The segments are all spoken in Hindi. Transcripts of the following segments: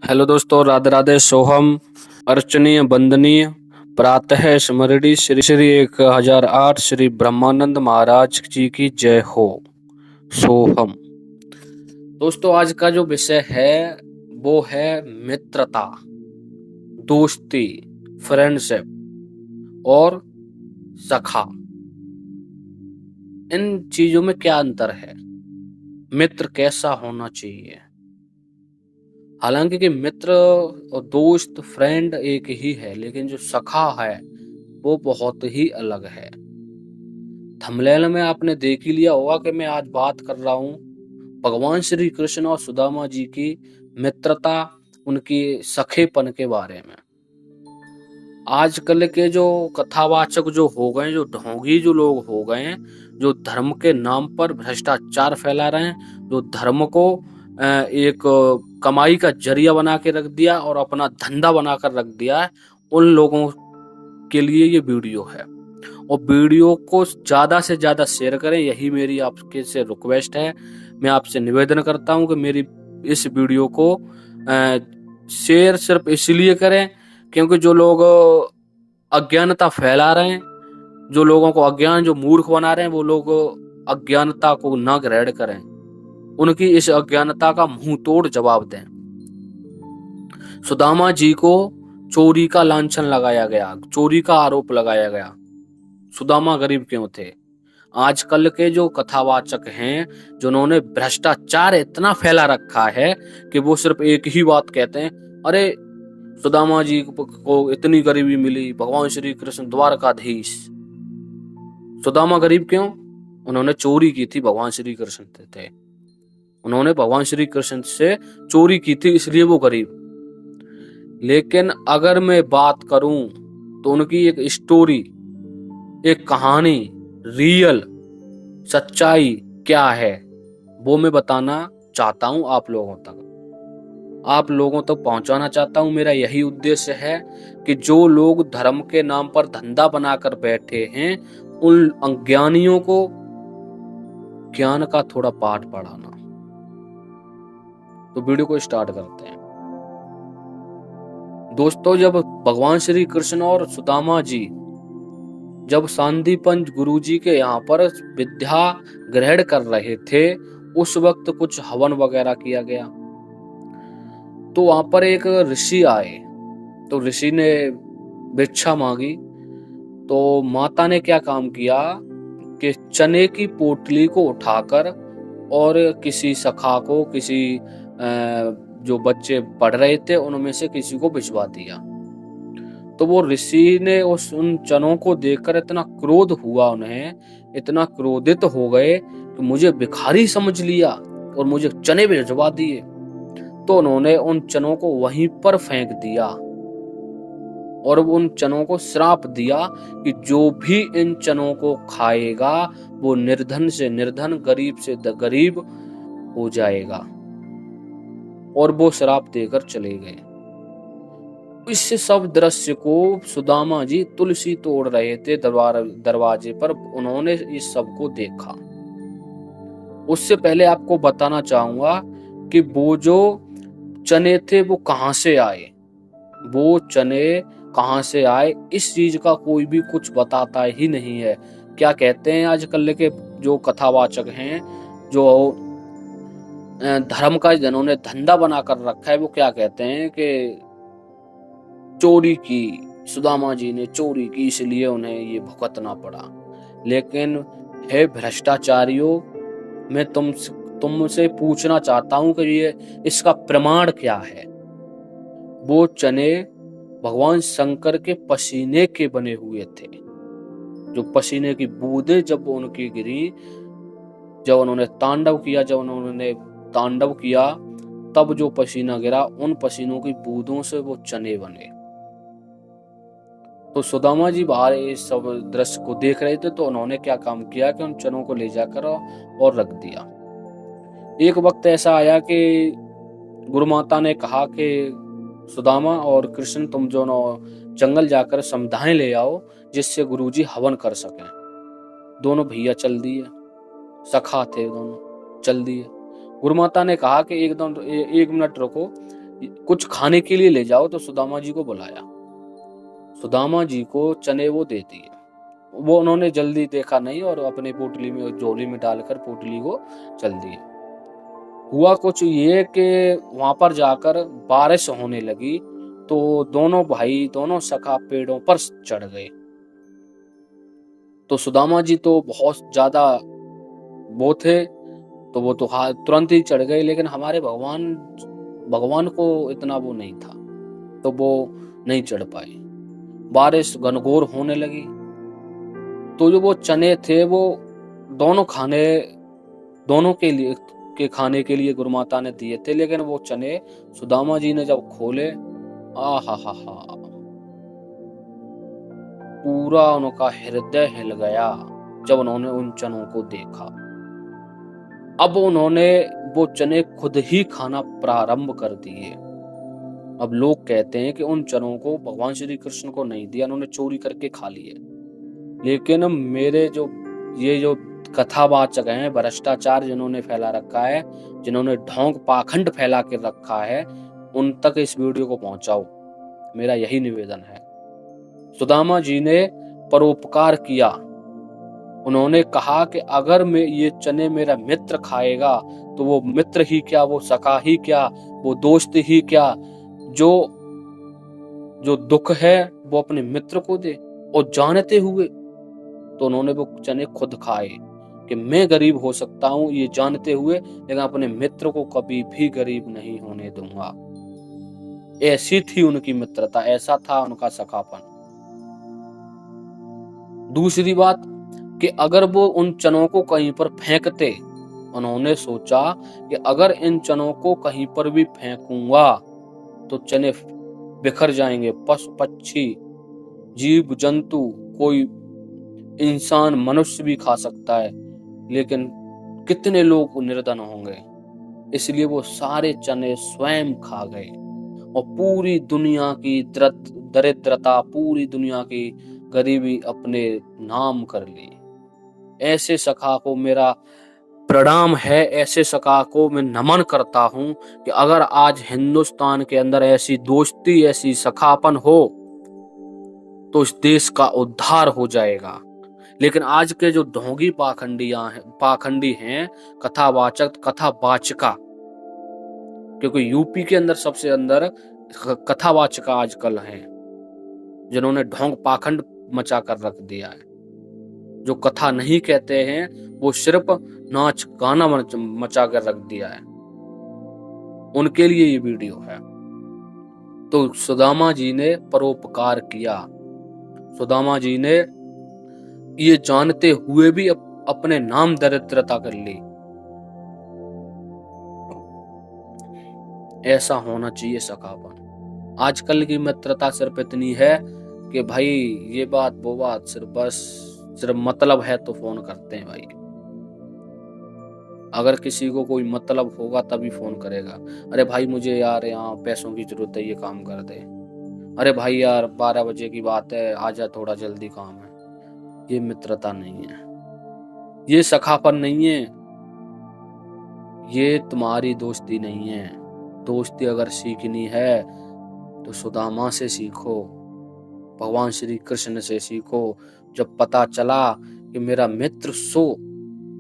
हेलो दोस्तों, राधे राधे। सोहम, अर्चनीय वंदनीय, प्रातः स्मरणीय श्री श्री 1008 श्री ब्रह्मानंद महाराज जी की जय हो। सोहम। दोस्तों, आज का जो विषय है वो है मित्रता, दोस्ती, फ्रेंडशिप और सखा। इन चीजों में क्या अंतर है? मित्र कैसा होना चाहिए? हालांकि कि मित्र और दोस्त, फ्रेंड एक ही है, लेकिन जो सखा है वो बहुत ही अलग है। थंबनेल में आपने देख ही लिया होगा कि मैं आज बात कर रहा हूँ भगवान श्री कृष्ण और सुदामा जी की मित्रता, उनकी सखेपन के बारे में। आजकल के जो कथावाचक जो हो गए, जो ढोंगी जो लोग हो गए हैं, जो धर्म के नाम पर भ्रष्टाचार फैला रहे हैं, जो धर्म को एक कमाई का जरिया बना के रख दिया और अपना धंधा बनाकर रख दिया है, उन लोगों के लिए ये वीडियो है। और वीडियो को ज्यादा से ज्यादा शेयर करें, यही मेरी आपके से रिक्वेस्ट है। मैं आपसे निवेदन करता हूं कि मेरी इस वीडियो को शेयर सिर्फ इसलिए करें क्योंकि जो लोग अज्ञानता फैला रहे हैं, जो लोगों को अज्ञान, जो मूर्ख बना रहे हैं, वो लोग अज्ञानता को न ग्रहण करें, उनकी इस अज्ञानता का मुंह तोड़ जवाब दें। सुदामा जी को चोरी का लांछन लगाया गया, चोरी का आरोप लगाया गया। सुदामा गरीब क्यों थे? आजकल के जो कथावाचक हैं, जिन्होंने भ्रष्टाचार इतना फैला रखा है कि वो सिर्फ एक ही बात कहते हैं, अरे सुदामा जी को इतनी गरीबी मिली, भगवान श्री कृष्ण द्वारकाधीश। सुदामा गरीब क्यों? उन्होंने चोरी की थी, भगवान श्री कृष्ण थे, उन्होंने भगवान श्री कृष्ण से चोरी की थी, इसलिए वो गरीब। लेकिन अगर मैं बात करूं तो उनकी एक स्टोरी, एक कहानी, रियल सच्चाई क्या है, वो मैं बताना चाहता हूं आप लोगों तक, आप लोगों तक पहुंचाना चाहता हूं। मेरा यही उद्देश्य है कि जो लोग धर्म के नाम पर धंधा बनाकर बैठे हैं, उन अज्ञानियों को ज्ञान का थोड़ा पाठ पढ़ाना। तो वीडियो को स्टार्ट करते हैं। दोस्तों, जब भगवान श्री कृष्ण और सुदामा जी जब सांदीपन गुरु जी के यहाँ पर विद्या ग्रहण कर रहे थे, उस वक्त कुछ हवन वगैरह किया गया। तो वहां पर एक ऋषि आए, तो ऋषि ने भिक्षा मांगी। तो माता ने क्या काम किया कि चने की पोटली को उठाकर और किसी सखा को, किसी जो बच्चे पढ़ रहे थे उनमें से किसी को भिजवा दिया। तो वो ऋषि ने उन चनों को देखकर इतना क्रोध हुआ, उन्हें इतना क्रोधित हो गए कि मुझे भिखारी समझ लिया और मुझे चने भिजवा दिए। तो उन्होंने उन चनों को वहीं पर फेंक दिया और उन चनों को श्राप दिया कि जो भी इन चनों को खाएगा वो निर्धन से निर्धन, गरीब से गरीब हो जाएगा। और वो श्राप देकर चले गए। इस सब दृश्य को सुदामा जी तुलसी तोड़ रहे थे दरवाजे पर, उन्होंने इस सब को देखा। उससे पहले आपको बताना चाहूंगा कि वो जो चने थे वो कहां से आए, वो चने कहां से आए, इस चीज का कोई भी कुछ बताता ही नहीं है। क्या कहते हैं आजकल के जो कथावाचक हैं, जो धर्म का जिन्होंने धंधा बनाकर रखा है, वो क्या कहते हैं कि चोरी की, सुदामा जी ने चोरी की इसलिए उन्हें ये भुगतना पड़ा। लेकिन हे भ्रष्टाचारियों, मैं तुमसे पूछना चाहता हूं कि ये इसका प्रमाण क्या है? वो चने भगवान शंकर के पसीने के बने हुए थे। जो पसीने की बूंदें जब उनकी गिरी, जब उन्होंने तांडव किया, तब जो पसीना गिरा, उन पसीनों की बूंदों से वो चने बने। तो सुदामा जी बाहर इस सब दृश्य को देख रहे थे, तो उन्होंने क्या काम किया कि उन चनों को ले जाकर और रख दिया। एक वक्त ऐसा आया कि गुरु माता ने कहा कि सुदामा और कृष्ण, तुम जो जंगल जाकर समुदाय ले आओ जिससे गुरुजी हवन कर सकें। दोनों भैया चल दिए, सखा थे दोनों, चल दिए। गुरु माता ने कहा कि एक मिनट रुको, कुछ खाने के लिए ले जाओ। तो सुदामा जी को बुलाया, सुदामा जी को चने वो दे दिए। वो उन्होंने जल्दी देखा नहीं और अपने पोटली में, झोली में डालकर पोटली को चल दिए। हुआ कुछ ये कि वहां पर जाकर बारिश होने लगी, तो दोनों भाई, दोनों सखा पेड़ों पर चढ़ गए। तो सुदामा जी तो बहुत ज्यादा वो थे, तो वो तो तुरंत ही चढ़ गए, लेकिन हमारे भगवान को इतना वो नहीं था, तो वो नहीं चढ़ पाए। बारिश घनघोर होने लगी, तो जो वो चने थे वो दोनों के खाने के लिए गुरुमाता ने दिए थे, लेकिन वो चने सुदामा जी ने जब खोले, आ हा हा हा, पूरा उनका हृदय हिल गया जब उन्होंने उन चनों को देखा। अब उन्होंने वो चने खुद ही खाना प्रारंभ कर दिए। अब लोग कहते हैं कि उन चनों को भगवान श्री कृष्ण को नहीं दिया, उन्होंने चोरी करके खा लिए। लेकिन मेरे जो कथावाचक हैं, भ्रष्टाचार जिन्होंने फैला रखा है, जिन्होंने ढोंग पाखंड फैला के रखा है, उन तक इस वीडियो को पहुंचाओ, मेरा यही निवेदन है। सुदामा जी ने परोपकार किया। उन्होंने कहा कि अगर ये चने मेरा मित्र खाएगा तो वो मित्र ही क्या, वो सखा ही क्या, वो दोस्त ही क्या, जो दुख है वो अपने मित्र को दे। और जानते हुए तो उन्होंने वो चने खुद खाए कि मैं गरीब हो सकता हूं ये जानते हुए, लेकिन अपने मित्र को कभी भी गरीब नहीं होने दूंगा। ऐसी थी उनकी मित्रता, ऐसा था उनका सखापन। दूसरी बात कि अगर वो उन चनों को कहीं पर फेंकते, उन्होंने सोचा कि अगर इन चनों को कहीं पर भी फेंकूंगा तो चने बिखर जाएंगे, पशु पक्षी, जीव जंतु, कोई इंसान, मनुष्य भी खा सकता है, लेकिन कितने लोग निर्धन होंगे। इसलिए वो सारे चने स्वयं खा गए और पूरी दुनिया की दरिद्रता, पूरी दुनिया की गरीबी अपने नाम कर ली। ऐसे सखा को मेरा प्रणाम है, ऐसे सखा को मैं नमन करता हूं कि अगर आज हिंदुस्तान के अंदर ऐसी दोस्ती, ऐसी सखापन हो तो इस देश का उद्धार हो जाएगा। लेकिन आज के जो ढोंगी पाखंडी हैं, कथावाचक, कथावाचिका, क्योंकि यूपी के अंदर सबसे अंदर कथावाचिका आजकल हैं, जिन्होंने ढोंग पाखंड मचा कर रख दिया है। जो कथा नहीं कहते हैं वो सिर्फ नाच गाना मचा कर रख दिया है, उनके लिए ये वीडियो है। तो सुदामा जी ने परोपकार किया। सुदामा जी ने ये जानते हुए भी अपने नाम दरिद्रता कर ली। ऐसा होना चाहिए सखापन। आजकल की मित्रता सिर्फ इतनी है कि भाई ये बात वो बात, सिर्फ मतलब है तो फोन करते हैं भाई। अगर किसी को कोई मतलब होगा तभी फोन करेगा। अरे भाई मुझे यार यहाँ पैसों की जरूरत है, ये काम कर दे। अरे भाई यार 12 बजे की बात है, आजा, थोड़ा जल्दी काम है। ये मित्रता नहीं है, ये सखापन नहीं है, ये तुम्हारी दोस्ती नहीं है। दोस्ती अगर सीखनी है तो सुदामा से सीखो, भगवान श्री कृष्ण से सीखो। जब पता चला कि मेरा मित्र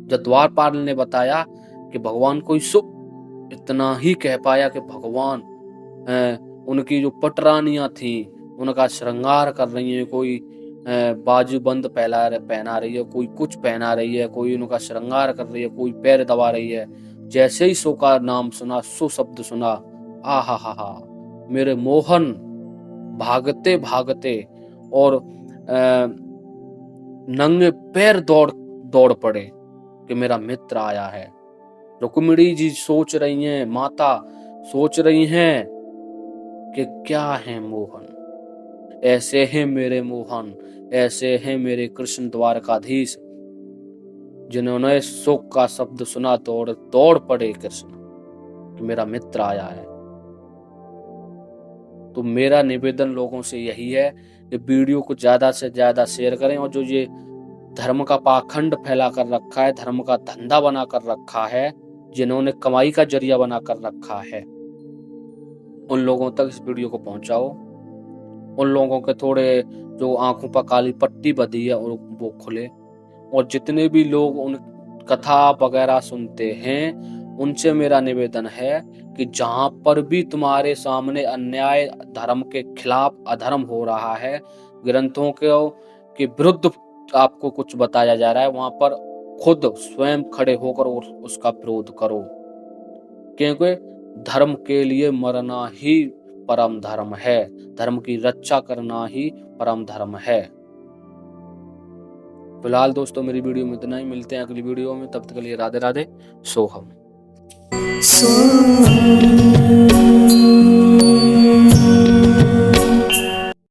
जब द्वारपाल ने बताया कि भगवान को इतना ही कह पाया कि भगवान उनकी जो पटरानियां थी उनका श्रृंगार कर रही है, कोई बाजूबंद पहना रही है, कोई कुछ पहना रही है, कोई उनका श्रृंगार कर रही है, कोई पैर दबा रही है। जैसे ही सो का नाम सुना, सो शब्द सुना, आ हा हा हा, मेरे मोहन भागते भागते और नंगे पैर दौड़ पड़े कि मेरा मित्र आया है। रुक्मिणी जी सोच रही हैं, माता सोच रही हैं कि क्या है मोहन, ऐसे हैं मेरे मोहन, ऐसे हैं मेरे कृष्ण द्वारकाधीश। जिन्होंने सुख का शब्द सुना दौड़ पड़े कृष्ण कि मेरा मित्र आया है। तो मेरा निवेदन लोगों से यही है कि वीडियो को ज्यादा से ज्यादा शेयर करें, और जो ये धर्म का पाखंड फैला कर रखा है, धर्म का धंधा बना कर रखा है, जिन्होंने कमाई का जरिया बना कर रखा है, उन लोगों तक इस वीडियो को पहुंचाओ। उन लोगों के थोड़े जो आंखों पर काली पट्टी बंधी है वो खुले। और जितने भी लोग उन कथा वगैरह सुनते हैं उनसे मेरा निवेदन है कि जहां पर भी तुम्हारे सामने अन्याय, धर्म के खिलाफ अधर्म हो रहा है, ग्रंथों के विरुद्ध आपको कुछ बताया जा रहा है, वहां पर खुद स्वयं खड़े होकर उसका विरोध करो, क्योंकि धर्म के लिए मरना ही परम धर्म है। धर्म की रक्षा करना ही परम धर्म है। फिलहाल दोस्तों मेरी वीडियो में इतना ही। मिलते हैं अगली वीडियो में, तब तक के लिए राधे राधे। सोहम।